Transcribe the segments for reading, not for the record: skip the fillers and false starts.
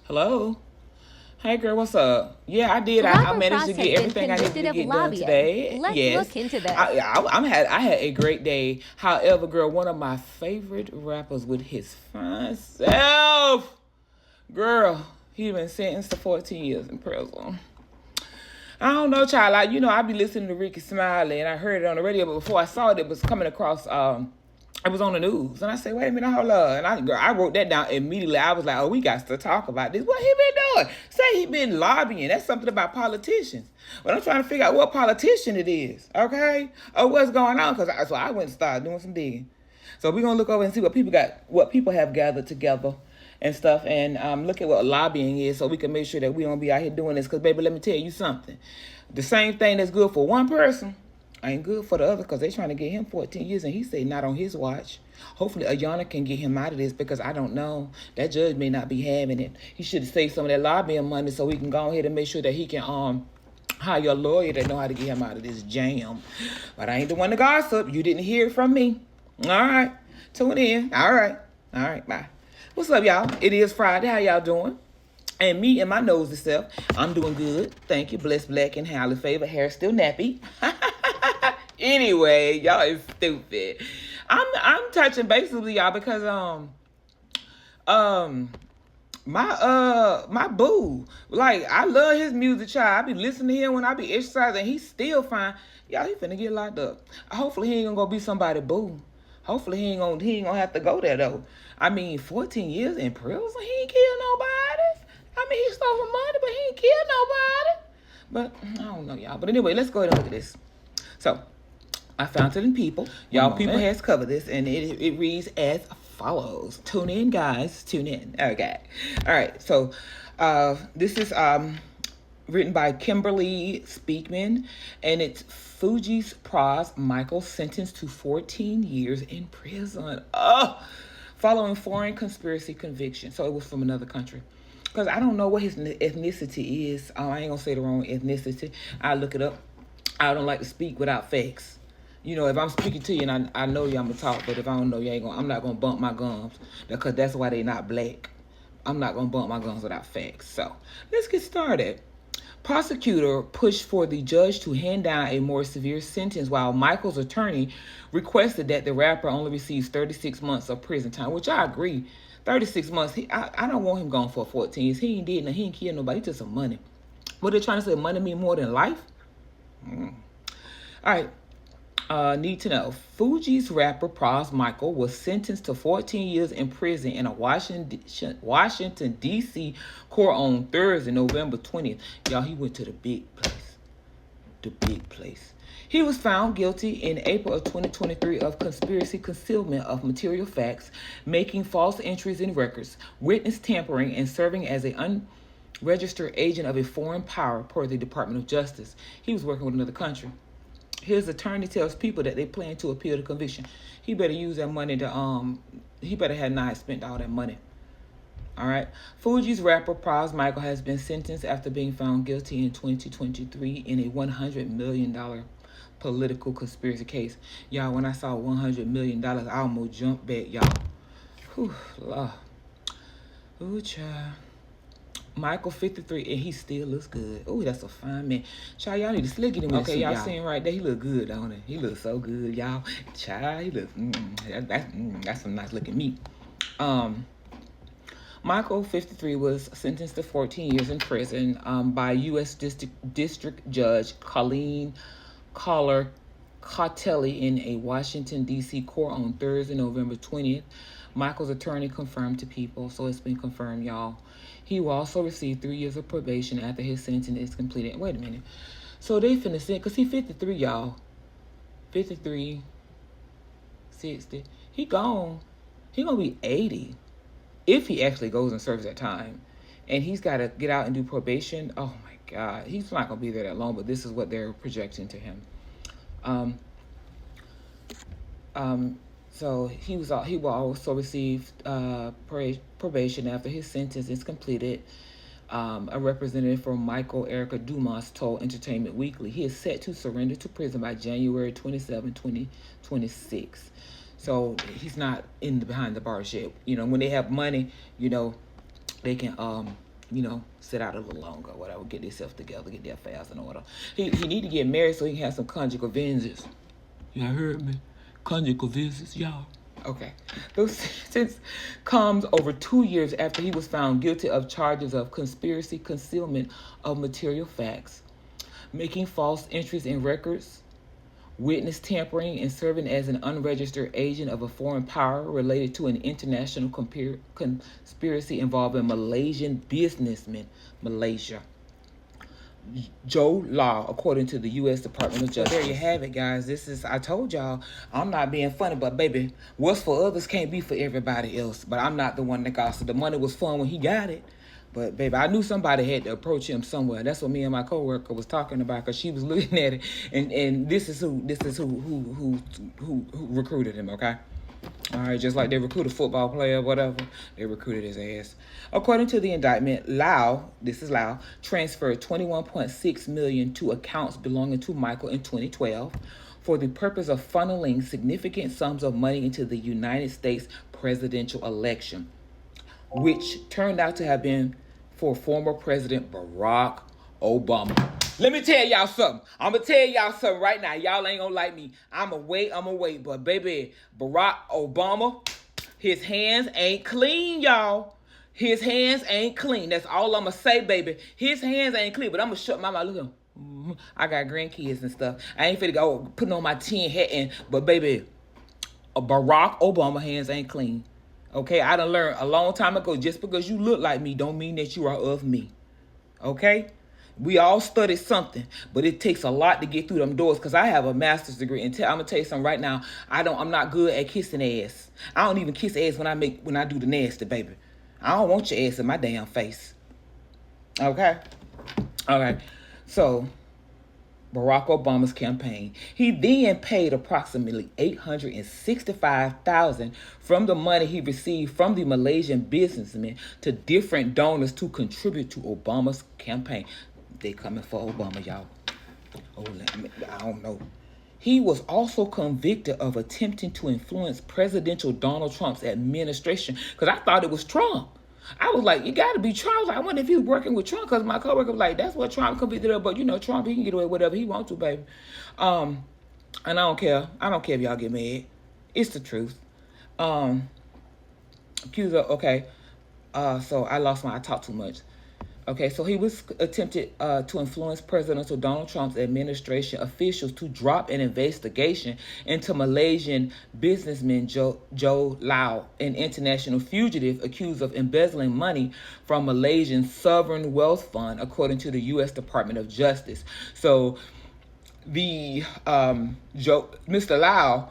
Hello. Hey girl, what's up? Yeah, I did. I Rapper managed to Pras has get been everything I needed convicted to of get done lobbying. today. Let's Yes, look into this. I had a great day. However, girl, one of my favorite rappers with his fine self, girl, he been sentenced to 14 years in prison. I don't know, child. I be listening to Ricky Smiley, and I heard it on the radio, but before I saw it, it was coming across. It was on the news, and I said, "Wait a minute, hold on." And I wrote that down immediately. I was like, "Oh, we got to talk about this. What he been doing? Say he been lobbying. That's something about politicians." But I'm trying to figure out what politician it is, okay, or what's going on. So I went and started doing some digging. So we're gonna look over and see what people have gathered together and stuff, and look at what lobbying is, so we can make sure that we don't be out here doing this. Cause baby, let me tell you something: the same thing that's good for one person ain't good for the other, because they trying to get him 14 years, and he say not on his watch. Hopefully, Ayana can get him out of this, because I don't know. That judge may not be having it. He should have saved some of that lobbying money so we can go ahead and make sure that he can hire a lawyer that know how to get him out of this jam. But I ain't the one to gossip. You didn't hear it from me. All right. Tune in. All right. All right. Bye. What's up, y'all? It is Friday. How y'all doing? And me and my nosy self, I'm doing good. Thank you. Blessed, black, and highly favored. Hair still nappy. Anyway, y'all is stupid. I'm touching base with y'all because um my boo, like, I love his music, child. I be listening to him when I be exercising. He's still fine. Y'all, he finna get locked up. Hopefully he ain't gonna go be somebody boo. Hopefully he ain't gonna have to go there though. I mean, 14 years in prison, he ain't killed nobody. I mean, he stole some money, but he ain't killed nobody. But I don't know, y'all. But anyway, let's go ahead and look at this. So I found it in People. Y'all, People has covered this, and it reads as follows. Tune in, guys. Tune in. Okay. All right. So this is written by Kimberly Speakman, and it's Fuji's Pras Michael sentenced to 14 years in prison. Oh, following foreign conspiracy conviction. So it was from another country. Because I don't know what his ethnicity is. I ain't gonna say the wrong ethnicity. I look it up. I don't like to speak without facts. If I'm speaking to you and I know you, I'm gonna talk. But if I don't know you, I'm not gonna bump my gums, because that's why they not black. I'm not gonna bump my gums without facts. So let's get started. Prosecutor pushed for the judge to hand down a more severe sentence, while Michael's attorney requested that the rapper only receives 36 months of prison time, which I agree. 36 months. I don't want him gone for 14 years. He ain't killed nobody. He took some money. What, they trying to say money mean more than life? All right. Need to know. Fuji's rapper Pras Michael was sentenced to 14 years in prison in a Washington, D.C. court on Thursday, November 20th. Y'all, he went to the big place. The big place. He was found guilty in April of 2023 of conspiracy, concealment of material facts, making false entries in records, witness tampering, and serving as an unregistered agent of a foreign power per the Department of Justice. He was working with another country. His attorney tells People that they plan to appeal the conviction. He better use that money to he better have not spent all that money. All right. Fuji's rapper Pras Michael has been sentenced after being found guilty in 2023 in a $100 million political conspiracy case. Y'all, when I saw $100 million, I almost jumped back, y'all. Whew, Lord. Ooh, child. Michael 53, and he still looks good. Oh, that's a fine man. Child, y'all need to slick him. Okay, y'all seeing right there? He look good, don't he? He look so good, y'all. Child, he look. That's some nice looking meat. Michael 53 was sentenced to 14 years in prison by U.S. District Judge Colleen Collar Cautelli in a Washington, D.C. court on Thursday, November 20th. Michael's attorney confirmed to People, so it's been confirmed, y'all. He will also receive 3 years of probation after his sentence is completed. Wait a minute. So they finna send, because he 53, y'all. 53, 60. He gone. He gonna be 80 if he actually goes and serves that time. And he's got to get out and do probation. Oh, my God. He's not going to be there that long, but this is what they're projecting to him. So he will also receive probation after his sentence is completed. A representative from Michael Erica Dumas told Entertainment Weekly he is set to surrender to prison by January 27, 2026. So he's not in the behind the bars yet. You know, when they have money, you know, they can sit out a little longer, whatever, get themselves together, get their affairs in order. He need to get married so he can have some conjugal vengeance. Y'all heard me? Conjugal vengeance, y'all. Okay. The sentence comes over 2 years after he was found guilty of charges of conspiracy, concealment of material facts, making false entries in records, witness tampering, and serving as an unregistered agent of a foreign power related to an international conspiracy involving Malaysian businessmen. Malaysia. Joe Law, according to the U.S. Department of Justice. So there you have it, guys. I told y'all, I'm not being funny, but baby, what's for others can't be for everybody else. But I'm not the one that got it. The money was fun when he got it. But baby, I knew somebody had to approach him somewhere. That's what me and my coworker was talking about, because she was looking at it, and this is who recruited him, okay? All right, just like they recruit a football player, whatever, they recruited his ass. According to the indictment, Lau transferred $21.6 million to accounts belonging to Michael in 2012 for the purpose of funneling significant sums of money into the United States presidential election, which turned out to have been for former President Barack Obama. Let me tell y'all something. I'm going to tell y'all something right now. Y'all ain't going to like me. I'm going to wait. But baby, Barack Obama, his hands ain't clean, y'all. His hands ain't clean. That's all I'm going to say, baby. His hands ain't clean. But I'm going to shut my mouth. Look at him. I got grandkids and stuff. I ain't finna go putting on my tin hat. But baby, Barack Obama hands ain't clean. Okay? I done learned a long time ago, just because you look like me don't mean that you are of me. Okay? We all studied something, but it takes a lot to get through them doors, because I have a master's degree. And I'm going to tell you something right now. I'm not good at kissing ass. I don't even kiss ass when I do the nasty, baby. I don't want your ass in my damn face. Okay? All right. So, Barack Obama's campaign. He then paid approximately $865,000 from the money he received from the Malaysian businessmen to different donors to contribute to Obama's campaign. They coming for Obama, y'all. I don't know. He was also convicted of attempting to influence presidential Donald Trump's administration, because I thought it was Trump. I was like, you got to be Trump. I wonder if he was working with Trump, because my coworker was like, that's what Trump convicted of. But, you know, Trump, he can get away with whatever he wants to, baby. And I don't care. I don't care if y'all get mad. It's the truth. Accuser, okay. So I talked too much. Okay, so he was attempted to influence President Donald Trump's administration officials to drop an investigation into Malaysian businessman Joe Lau, an international fugitive accused of embezzling money from Malaysian sovereign wealth fund, according to the U.S. Department of Justice. So the Mr. Lau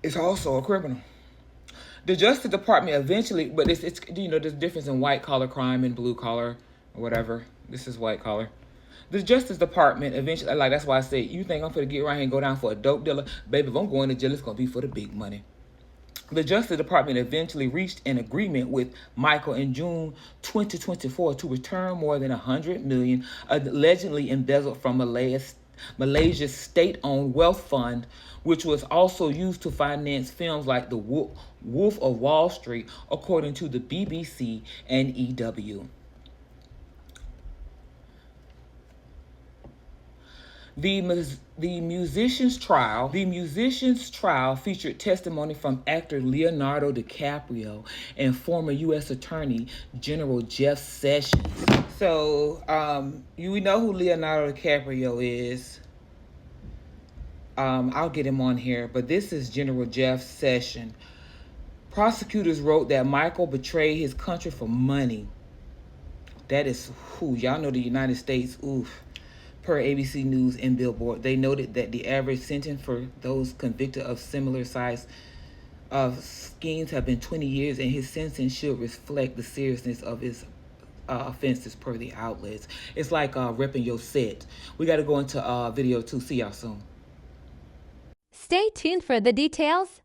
is also a criminal. The Justice Department eventually, but it's there's a difference in white collar crime and blue collar. Whatever. This is white collar. The Justice Department eventually, like, that's why I say, you think I'm finna get around here and go down for a dope dealer? Baby, if I'm going to jail, it's gonna be for the big money. The Justice Department eventually reached an agreement with Michael in June 2024 to return more than $100 million allegedly embezzled from Malaysia's state-owned wealth fund, which was also used to finance films like The Wolf of Wall Street, according to the BBC and EW. The musician's trial featured testimony from actor Leonardo DiCaprio and former U.S. Attorney General Jeff Sessions. So, you know who Leonardo DiCaprio is. I'll get him on here, but this is General Jeff Sessions. Prosecutors wrote that Michael betrayed his country for money. That is who y'all know, the United States. Oof. Per ABC News and Billboard, they noted that the average sentence for those convicted of similar size of schemes have been 20 years, and his sentence should reflect the seriousness of his offenses, per the outlets. It's like repping your set. We got to go into video 2. See y'all soon. Stay tuned for the details.